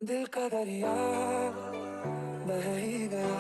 दिल का दरिया बह ही गया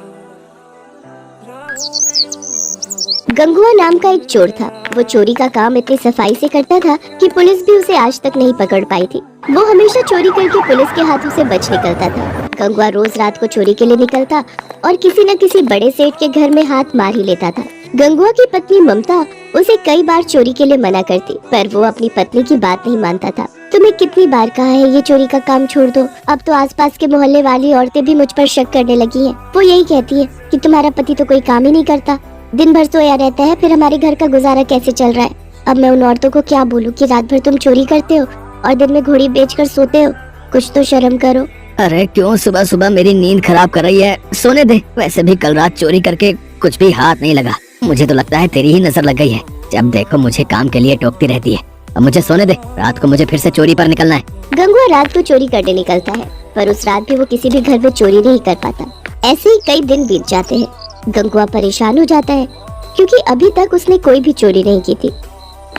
राहों में यूं जो। गंगुआ नाम का एक चोर था। वो चोरी का काम इतनी सफाई से करता था कि पुलिस भी उसे आज तक नहीं पकड़ पाई थी। वो हमेशा चोरी करके पुलिस के हाथों से बच निकलता था। गंगुआ रोज रात को चोरी के लिए निकलता और किसी न किसी बड़े सेठ के घर में हाथ मार ही लेता था। गंगुआ की पत्नी ममता उसे कई बार चोरी के लिए मना करती, पर वो अपनी पत्नी की बात नहीं मानता था। तुम्हें कितनी बार कहा है ये चोरी का काम छोड़ दो। अब तो आसपास के मोहल्ले वाली औरतें भी मुझ पर शक करने लगी हैं। वो यही कहती है कि तुम्हारा पति तो कोई काम ही नहीं करता, दिन भर सोया रहता है, फिर हमारे घर का गुजारा कैसे चल रहा है। अब मैं उन औरतों को क्या बोलूं कि रात भर तुम चोरी करते हो और दिन में घोड़ी बेचकर सोते हो। कुछ तो शर्म करो। अरे क्यों सुबह सुबह मेरी नींद खराब कर रही है, सोने दे। वैसे भी कल रात चोरी करके कुछ भी हाथ नहीं लगा। मुझे तो लगता है तेरी ही नजर लग गई है। जब देखो मुझे काम के लिए टोकती रहती है। अब मुझे सोने दे, रात को मुझे फिर से चोरी पर निकलना है। गंगुआ रात को चोरी करने निकलता है, पर उस रात भी वो किसी भी घर में चोरी नहीं कर पाता। ऐसे ही कई दिन बीत जाते हैं। गंगुआ परेशान हो जाता है क्योंकि अभी तक उसने कोई भी चोरी नहीं की थी।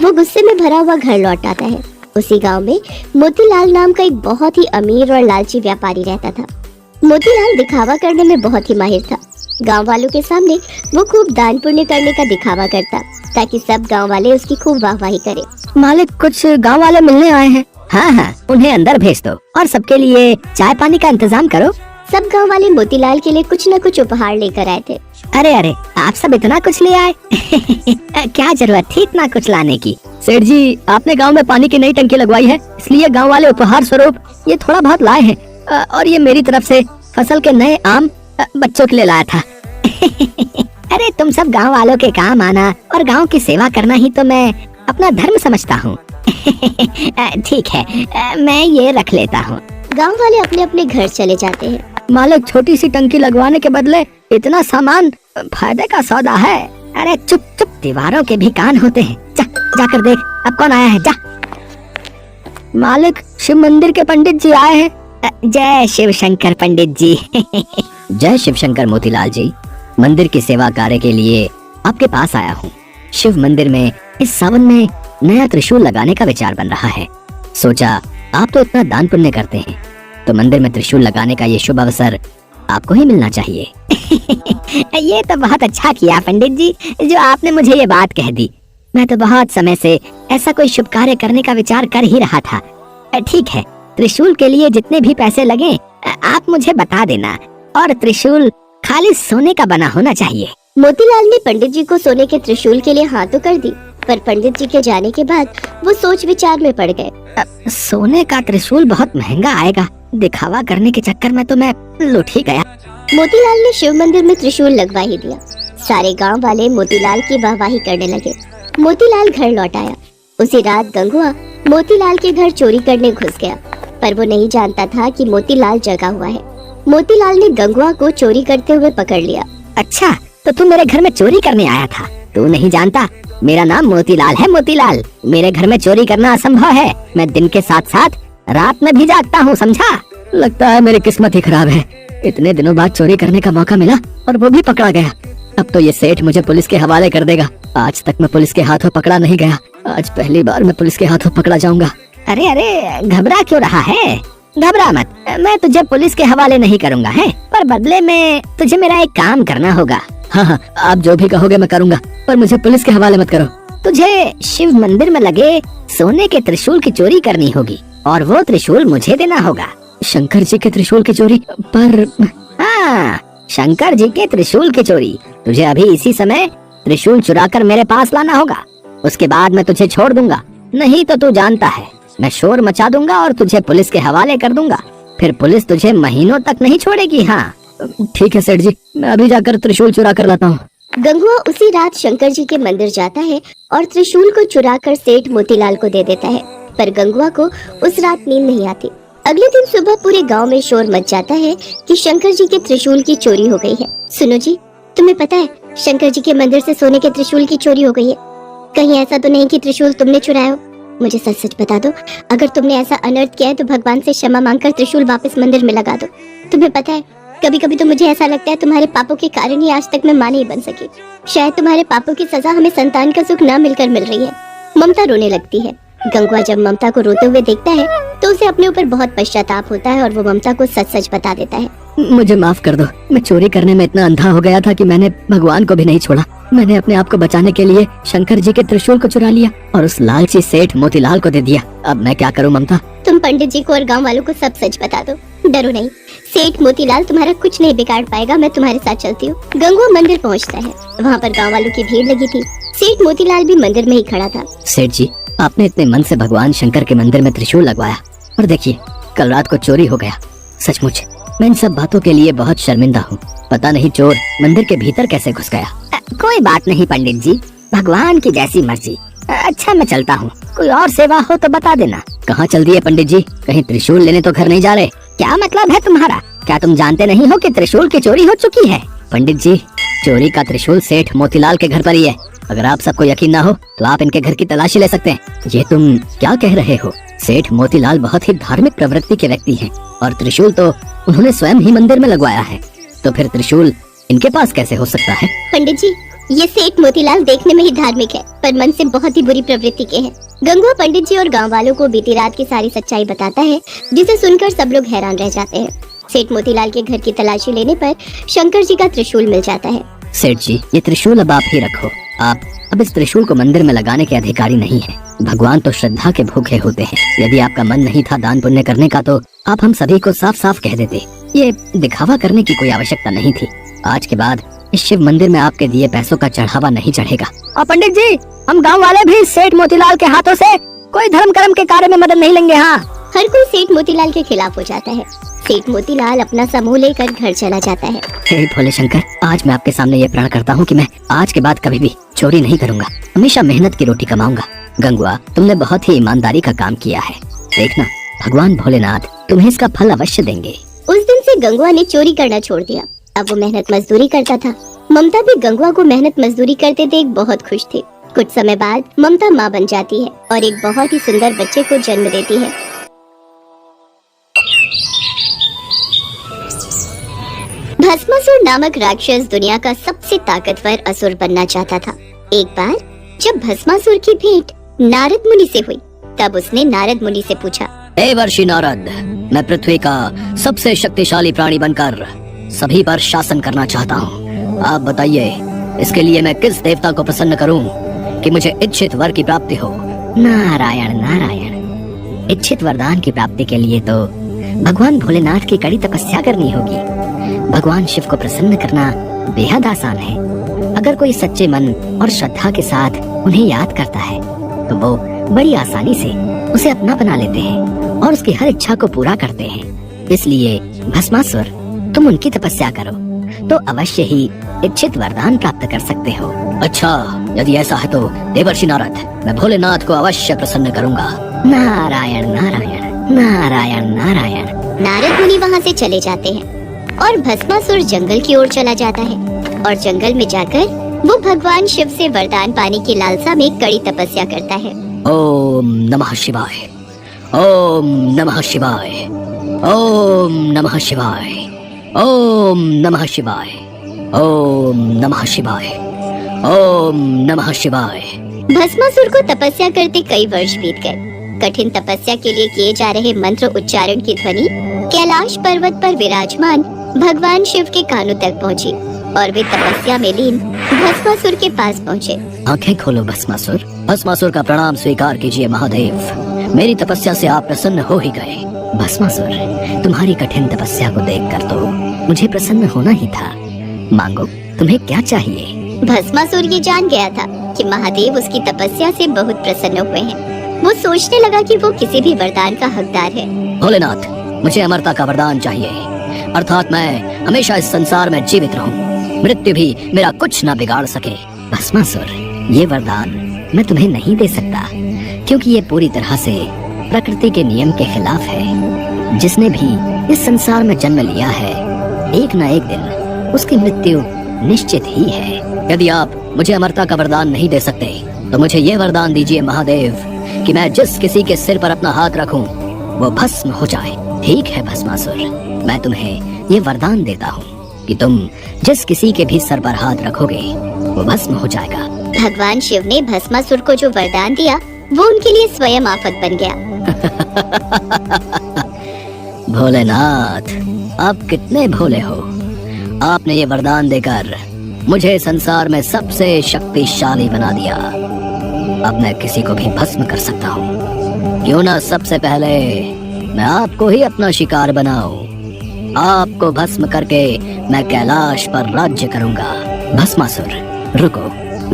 वो गुस्से में भरा हुआ घर लौट आता है। उसी गांव में मोतीलाल नाम का एक बहुत ही अमीर और लालची व्यापारी रहता था। मोतीलाल दिखावा करने में बहुत ही माहिर था। गांव वालों के सामने वो खूब दान पुण्य करने का दिखावा करता ताकि सब गांव वाले उसकी खूब वाहवाही करें। मालिक, कुछ गांव वाले मिलने आए हैं। हाँ, उन्हें अंदर भेज दो और सबके लिए चाय पानी का इंतजाम करो। सब गांव वाले मोतीलाल के लिए कुछ न कुछ उपहार लेकर आए थे। अरे आप सब इतना कुछ ले आए? क्या जरूरत थी इतना कुछ लाने की? सेठ जी, आपने गांव में पानी की नई टंकी लगवाई है, इसलिए गांव वाले उपहार स्वरूप ये थोड़ा बहुत लाए हैं। और ये मेरी तरफ से फसल के नए आम बच्चों के लिए लाया था। अरे तुम सब गांव वालों के काम आना और गांव की सेवा करना ही तो मैं अपना धर्म समझता हूँ। ठीक है, मैं ये रख लेता हूँ। गांव वाले अपने अपने घर चले जाते हैं। मालिक, छोटी सी टंकी लगवाने के बदले इतना सामान फायदे का सौदा है। अरे चुप चुप, दीवारों के भी कान होते हैं। जाकर देख अब कौन आया है। जा। मालिक, शिव मंदिर के पंडित जी आए हैं। जय शिव शंकर पंडित जी। जय शिव शंकर मोतीलाल जी, मंदिर की सेवा कार्य के लिए आपके पास आया हूँ। शिव मंदिर में इस सावन में नया त्रिशूल लगाने का विचार बन रहा है। सोचा आप तो इतना दान पुण्य करते हैं, तो मंदिर में त्रिशूल लगाने का ये शुभ अवसर आपको ही मिलना चाहिए। ये तो बहुत अच्छा किया पंडित जी, जो आपने मुझे ये बात कह दी। मैं तो बहुत समय से ऐसा कोई शुभ कार्य करने का विचार कर ही रहा था। ठीक है, त्रिशूल के लिए जितने भी पैसे लगे आप मुझे बता देना, और त्रिशूल खाली सोने का बना होना चाहिए। मोतीलाल ने पंडित जी को सोने के त्रिशूल के लिए हाँ तो कर दी, पर पंडित जी के जाने के बाद वो सोच विचार में पड़ गए। सोने का त्रिशूल बहुत महंगा आएगा, दिखावा करने के चक्कर में तो मैं लुट ही गया। मोतीलाल ने शिव मंदिर में त्रिशूल लगवा ही दिया। सारे गांव वाले मोतीलाल की वाहवाही करने लगे। मोतीलाल घर लौट आया। उसी रात गंगुआ मोतीलाल के घर चोरी करने घुस गया, पर वो नहीं जानता था कि मोतीलाल जगा हुआ है। मोतीलाल ने गंगुआ को चोरी करते हुए पकड़ लिया। अच्छा, तो तू मेरे घर में चोरी करने आया था? तू नहीं जानता मेरा नाम मोतीलाल है। मोतीलाल, मेरे घर में चोरी करना असंभव है। मैं दिन के साथ साथ रात में भी जागता हूँ, समझा? लगता है मेरी किस्मत ही खराब है। इतने दिनों बाद चोरी करने का मौका मिला और वो भी पकड़ा गया। अब तो ये सेठ मुझे पुलिस के हवाले कर देगा। आज तक मैं पुलिस के हाथों पकड़ा नहीं गया, आज पहली बार मैं पुलिस के हाथों पकड़ा जाऊंगा। अरे घबरा क्यों रहा है? घबरा मत, मैं तुझे पुलिस के हवाले नहीं करूंगा है, पर बदले में तुझे मेरा एक काम करना होगा। हाँ, आप जो भी कहोगे मैं करूंगा, पर मुझे पुलिस के हवाले मत करो। तुझे शिव मंदिर में लगे सोने के त्रिशूल की चोरी करनी होगी और वो त्रिशूल मुझे देना होगा। शंकर जी के त्रिशूल की चोरी? पर हाँ, शंकर जी के त्रिशूल की चोरी। तुझे अभी इसी समय त्रिशूल चुराकर मेरे पास लाना होगा, उसके बाद मैं तुझे छोड़ दूंगा। नहीं तो तू जानता है, मैं शोर मचा दूंगा और तुझे पुलिस के हवाले कर दूंगा। फिर पुलिस तुझे महीनों तक नहीं छोड़ेगी। हाँ ठीक है सेठ जी, मैं अभी जाकर त्रिशूल चुरा कर लाता हूँ। गंगुआ उसी रात शंकर जी के मंदिर जाता है और त्रिशूल को चुराकर सेठ मोतीलाल को दे देता है, पर गंगुआ को उस रात नींद नहीं आती। अगले दिन सुबह पूरे गांव में शोर मच जाता है कि शंकर जी के त्रिशूल की चोरी हो गई है। सुनो जी, तुम्हें पता है शंकर जी के मंदिर से सोने के त्रिशूल की चोरी हो गई है। कहीं ऐसा तो नहीं कि त्रिशूल तुमने चुराया हो? मुझे सच सच बता दो, अगर तुमने ऐसा अनर्थ किया है तो भगवान से क्षमा मांगकर त्रिशूल वापस मंदिर में लगा दो। तुम्हें पता है, कभी कभी तो मुझे ऐसा लगता है तुम्हारे पापों के कारण ही आज तक मैं मां नहीं बन सकी। शायद तुम्हारे पापों की सजा हमें संतान का सुख न मिलकर मिल रही है। ममता रोने लगती है। गंगवा जब ममता को रोते हुए देखता है तो उसे अपने ऊपर बहुत पश्चाताप होता है और वो ममता को सच सच बता देता है। मुझे माफ कर दो, मैं चोरी करने में इतना अंधा हो गया था कि मैंने भगवान को भी नहीं छोड़ा। मैंने अपने आप को बचाने के लिए शंकर जी के त्रिशूल को चुरा लिया और उस लालची सेठ मोतीलाल को दे दिया। अब मैं क्या करूं ममता? तुम पंडित जी को और गांव वालों को सब सच बता दो, डरो नहीं। सेठ मोतीलाल तुम्हारा कुछ नहीं बिगाड़ पाएगा, मैं तुम्हारे साथ चलती हूँ। गंगवा मंदिर पहुँचता है, वहाँ पर गाँव वालों की भीड़ लगी थी। सेठ मोतीलाल भी मंदिर में ही खड़ा था। सेठ जी, आपने इतने मन से भगवान शंकर के मंदिर में त्रिशूल लगवाया और देखिए कल रात को चोरी हो गया। सचमुच मैं इन सब बातों के लिए बहुत शर्मिंदा हूँ। पता नहीं चोर मंदिर के भीतर कैसे घुस गया। कोई बात नहीं पंडित जी, भगवान की जैसी मर्जी। अच्छा मैं चलता हूँ, कोई और सेवा हो तो बता देना। कहाँ चल दिए पंडित जी? कहीं त्रिशूल लेने तो घर नहीं जा रहे? क्या मतलब है तुम्हारा? क्या तुम जानते नहीं हो कि त्रिशूल की चोरी हो चुकी है? पंडित जी, चोरी का त्रिशूल सेठ मोतीलाल के घर पर ही है। अगर आप सबको यकीन ना हो तो आप इनके घर की तलाशी ले सकते हैं। ये तुम क्या कह रहे हो? सेठ मोतीलाल बहुत ही धार्मिक प्रवृत्ति के व्यक्ति हैं और त्रिशूल तो उन्होंने स्वयं ही मंदिर में लगवाया है, तो फिर त्रिशूल इनके पास कैसे हो सकता है? पंडित जी, ये सेठ मोतीलाल देखने में ही धार्मिक है पर मन से बहुत ही बुरी प्रवृत्ति के हैं। गंगवा पंडित जी और गांव वालों को बीती रात की सारी सच्चाई बताता है, जिसे सुनकर सब लोग हैरान रह जाते हैं। सेठ मोतीलाल के घर की तलाशी लेने पर शंकर जी का त्रिशूल मिल जाता है। सेठ जी, ये त्रिशूल अब आप ही रखो। आप अब इस त्रिशूल को मंदिर में लगाने के अधिकारी नहीं हैं। भगवान तो श्रद्धा के भूखे होते हैं। यदि आपका मन नहीं था दान पुण्य करने का तो आप हम सभी को साफ साफ कह देते। ये दिखावा करने की कोई आवश्यकता नहीं थी। आज के बाद इस शिव मंदिर में आपके दिए पैसों का चढ़ावा नहीं चढ़ेगा। और पंडित जी, हम गाँव वाले भी सेठ मोतीलाल के हाथों से कोई धर्म कर्म के कार्य में मदद नहीं लेंगे। हाँ, हर कोई सेठ मोतीलाल के खिलाफ हो जाता है। सेठ मोतीलाल अपना समूह लेकर घर चला जाता है। हे भोले शंकर, आज मैं आपके सामने ये प्रण करता हूँ कि मैं आज के बाद कभी भी चोरी नहीं करूँगा, हमेशा मेहनत की रोटी कमाऊंगा। गंगवा, तुमने बहुत ही ईमानदारी का काम किया है। देखना, भगवान भोलेनाथ तुम्हें इसका फल अवश्य देंगे। उस दिन से गंगवा ने चोरी करना छोड़ दिया। अब वो मेहनत मजदूरी करता था। ममता भी गंगवा को मेहनत मजदूरी करते देख बहुत खुश थी। कुछ समय बाद ममता माँ बन जाती है और एक बहुत ही सुंदर बच्चे को जन्म देती है। भस्मासुर नामक राक्षस दुनिया का सबसे ताकतवर असुर बनना चाहता था। एक बार जब भस्मासुर की भेंट नारद मुनि से हुई, तब उसने नारद मुनि से पूछा, हे वर्षी नारद, मैं पृथ्वी का सबसे शक्तिशाली प्राणी बनकर सभी पर शासन करना चाहता हूँ। आप बताइए, इसके लिए मैं किस देवता को प्रसन्न करूँ कि मुझे इच्छित वर की प्राप्ति हो? नारायण नारायण, इच्छित वरदान की प्राप्ति के लिए तो भगवान भोलेनाथ की कड़ी तपस्या करनी होगी। भगवान शिव को प्रसन्न करना बेहद आसान है। अगर कोई सच्चे मन और श्रद्धा के साथ उन्हें याद करता है तो वो बड़ी आसानी से उसे अपना बना लेते हैं और उसकी हर इच्छा को पूरा करते हैं। इसलिए भस्मासुर, तुम उनकी तपस्या करो तो अवश्य ही इच्छित वरदान प्राप्त कर सकते हो। अच्छा, यदि ऐसा है तो देवर्षि नारद, मैं भोलेनाथ को अवश्य प्रसन्न करूंगा। नारायण नारायण नारायण नारायण। नारद मुनि वहाँ से चले जाते हैं और भस्मासुर जंगल की ओर चला जाता है और जंगल में जाकर वो भगवान शिव से वरदान पाने की लालसा में कड़ी तपस्या करता है। ओम नमः शिवाय, ओम नमः शिवाय, ओम नमः शिवाय, ओम नमः शिवाय, ओम नमः शिवाय, ओम नमः शिवाय। भस्मासुर को तपस्या करते कई वर्ष बीत गए। कठिन तपस्या के लिए किए जा रहे मंत्र उच्चारण की ध्वनि कैलाश पर्वत पर विराजमान भगवान शिव के कानों तक पहुंची और वे तपस्या में लीन भस्मासुर के पास पहुंचे। आंखें खोलो भस्मासुर। भस्मासुर का प्रणाम स्वीकार कीजिए महादेव, मेरी तपस्या से आप प्रसन्न हो ही गए। भस्मासुर, तुम्हारी कठिन तपस्या को देखकर तो मुझे प्रसन्न होना ही था। मांगो, तुम्हें क्या चाहिए? भस्मासुर ये जान गया था कि महादेव उसकी तपस्या से बहुत प्रसन्न हुए हैं। वो सोचने लगा कि वो किसी भी वरदान का हकदार है। भोलेनाथ, मुझे अमरता का वरदान चाहिए, अर्थात मैं हमेशा इस संसार में जीवित रहूं, मृत्यु भी मेरा कुछ न बिगाड़ सके। भस्मासुर, ये वरदान मैं तुम्हें नहीं दे सकता क्योंकि ये पूरी तरह से प्रकृति के नियम के खिलाफ है। जिसने भी इस संसार में जन्म लिया है, एक न एक दिन उसकी मृत्यु निश्चित ही है। यदि आप मुझे अमरता का वरदान नहीं दे सकते तो मुझे ये वरदान दीजिए महादेव कि मैं जिस किसी के सिर पर अपना हाथ रखूं वो भस्म हो जाए। ठीक है भस्मासुर, मैं तुम्हें ये वरदान देता हूँ कि तुम जिस किसी के भी सर पर हाथ रखोगे वो भस्म हो जाएगा। भगवान शिव ने भस्मासुर को जो वरदान दिया वो उनके लिए स्वयं आफत बन गया। भोलेनाथ, आप कितने भोले हो। आपने ये वरदान देकर मुझे संसार में सबसे शक्तिशाली बना दिया। अब मैं किसी को भी भस्म कर सकता हूँ। क्यों ना सबसे पहले मैं आपको ही अपना शिकार बनाऊं। आपको भस्म करके मैं कैलाश पर राज्य करूंगा। भस्मासुर, रुको,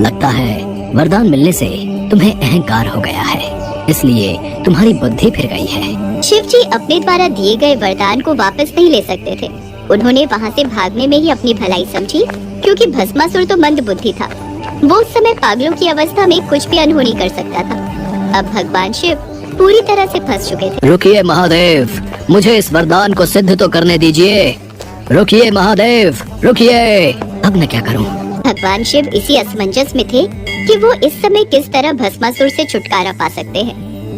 लगता है वरदान मिलने से तुम्हें अहंकार हो गया है, इसलिए तुम्हारी बुद्धि फिर गई है। शिव जी अपने द्वारा दिए गए वरदान को वापस नहीं ले सकते थे। उन्होंने वहाँ से भागने में ही अपनी भलाई समझी, क्योंकि भस्मासुर तो मंद बुद्धि था। वो उस समय पागलों की अवस्था में कुछ भी अनहोनी कर सकता था। अब भगवान शिव पूरी तरह से फंस चुके थे। रुकिए महादेव, मुझे इस वरदान को सिद्ध तो करने दीजिए। रुकिए महादेव, रुकिए। अब मैं क्या करूं? भगवान शिव इसी असमंजस में थे कि वो इस समय किस तरह भस्मासुर से छुटकारा पा सकते हैं।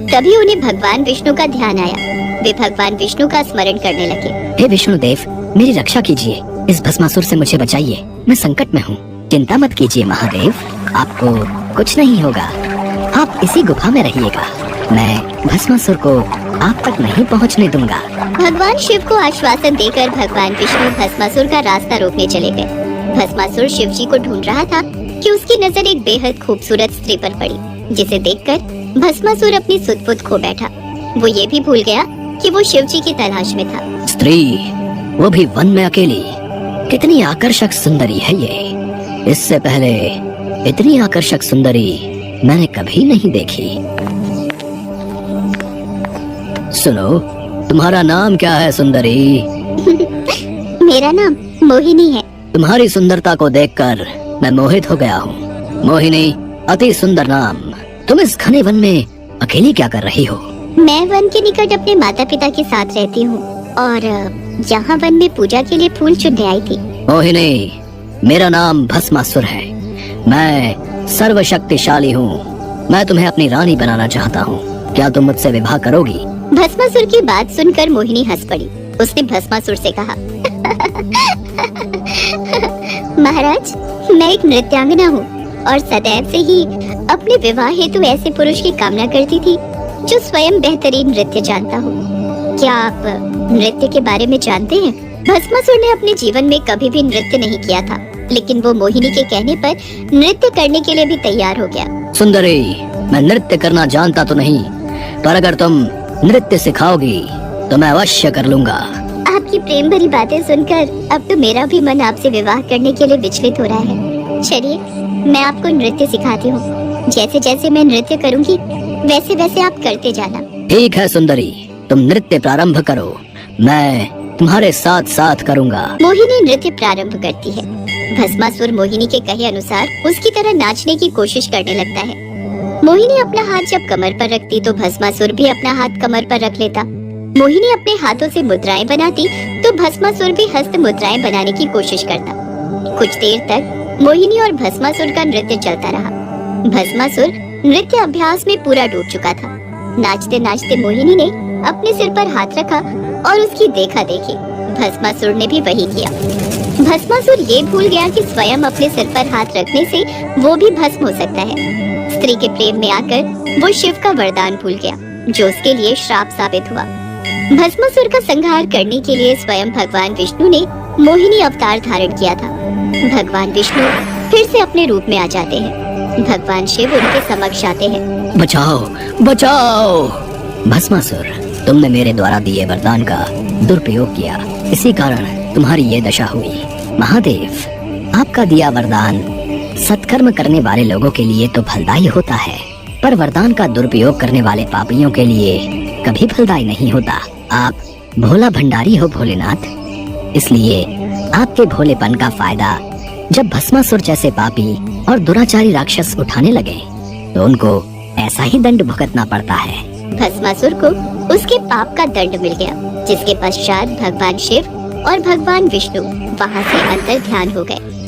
तभी उन्हें भगवान विष्णु का ध्यान आया। वे भगवान विष्णु का स्मरण करने लगे। हे विष्णुदेव, मेरी रक्षा कीजिए। इस भस्मासुर से मुझे बचाइए। मैं संकट में हूँ। चिंता मत कीजिए महादेव, आपको कुछ नहीं होगा। आप इसी गुफा में रहिएगा। मैं भस्मासुर को आप तक नहीं पहुँचने दूंगा। भगवान शिव को आश्वासन देकर भगवान विष्णु भस्मासुर का रास्ता रोकने चले गए। भस्मासुर शिव जी को ढूंढ रहा था कि उसकी नजर एक बेहद खूबसूरत स्त्री पर पड़ी, जिसे देखकर भस्मासुर अपनी सुध-बुध खो बैठा। वो ये भी भूल गया कि वो शिव जी की तलाश में था। स्त्री, वो भी वन में अकेली, कितनी आकर्षक सुंदरी है ये। इससे पहले इतनी आकर्षक सुंदरी मैंने कभी नहीं देखी। सुनो, तुम्हारा नाम क्या है सुंदरी? मेरा नाम मोहिनी है। तुम्हारी सुंदरता को देखकर मैं मोहित हो गया हूँ। मोहिनी, अति सुंदर नाम। तुम इस घने वन में अकेली क्या कर रही हो? मैं वन के निकट अपने माता पिता के साथ रहती हूँ और यहाँ वन में पूजा के लिए फूल चुनने आई थी। मोहिनी, मेरा नाम भस्मासुर है। मैं सर्वशक्तिशाली हूँ। मैं तुम्हें अपनी रानी बनाना चाहता हूँ। क्या तुम मुझसे विवाह करोगी? भस्मासुर की बात सुनकर मोहिनी हंस पड़ी। उसने भस्मासुर से कहा, महाराज, मैं एक नृत्यांगना हूँ और सदैव से ही अपने विवाह हेतु ऐसे पुरुष की कामना करती थी जो स्वयं बेहतरीन नृत्य जानता हो। क्या आप नृत्य के बारे में जानते हैं? भस्मासुर ने अपने जीवन में कभी भी नृत्य नहीं किया था, लेकिन वो मोहिनी के कहने पर नृत्य करने के लिए भी तैयार हो गया। सुंदरी, मैं नृत्य करना जानता तो नहीं, पर अगर तुम नृत्य सिखाओगी तो मैं अवश्य कर लूंगा। आपकी प्रेम भरी बातें सुनकर अब तो मेरा भी मन आपसे विवाह करने के लिए विचलित हो रहा है। चलिए, मैं आपको नृत्य सिखाती हूँ। जैसे जैसे मैं नृत्य करूँगी, वैसे वैसे आप करते जाना। ठीक है सुंदरी, तुम नृत्य प्रारंभ करो, मैं तुम्हारे साथ साथ करूँगा। मोहिनी नृत्य प्रारंभ करती है। भस्मासुर मोहिनी के कहे अनुसार उसकी तरह नाचने की कोशिश करने लगता है। मोहिनी अपना हाथ जब कमर पर रखती तो भस्मासुर भी अपना हाथ कमर पर रख लेता। मोहिनी अपने हाथों से मुद्राएं बनाती तो भस्मासुर भी हस्त मुद्राएं बनाने की कोशिश करता। कुछ देर तक मोहिनी और भस्मासुर का नृत्य चलता रहा। भस्मासुर नृत्य अभ्यास में पूरा डूब चुका था। नाचते नाचते मोहिनी ने अपने सिर पर हाथ रखा और उसकी देखा देखी भस्मासुर ने भी वही किया। भस्मासुर ये भूल गया कि स्वयं अपने सिर पर हाथ रखने से वो भी भस्म हो सकता है। स्त्री के प्रेम में आकर वो शिव का वरदान भूल गया, जो उसके लिए श्राप साबित हुआ। भस्मासुर का संहार करने के लिए स्वयं भगवान विष्णु ने मोहिनी अवतार धारण किया था। भगवान विष्णु फिर से अपने रूप में आ जाते हैं। भगवान शिव उनके समक्ष आते हैं। बचाओ, बचाओ! भस्मासुर, तुमने मेरे द्वारा दिए वरदान का दुरुपयोग किया, इसी कारण तुम्हारी ये दशा हुई। महादेव, आपका दिया वरदान सत्कर्म करने वाले लोगों के लिए तो फलदायी होता है, पर वरदान का दुरुपयोग करने वाले पापियों के लिए कभी फलदायी नहीं होता। आप भोला भंडारी हो भोलेनाथ, इसलिए आपके भोलेपन का फायदा जब भस्मासुर जैसे पापी और दुराचारी राक्षस उठाने लगे तो उनको ऐसा ही दंड भुगतना पड़ता है। भस्मासुर को उसके पाप का दंड मिल गया, जिसके पश्चात भगवान शिव और भगवान विष्णु वहाँ से अंतर ध्यान हो गए।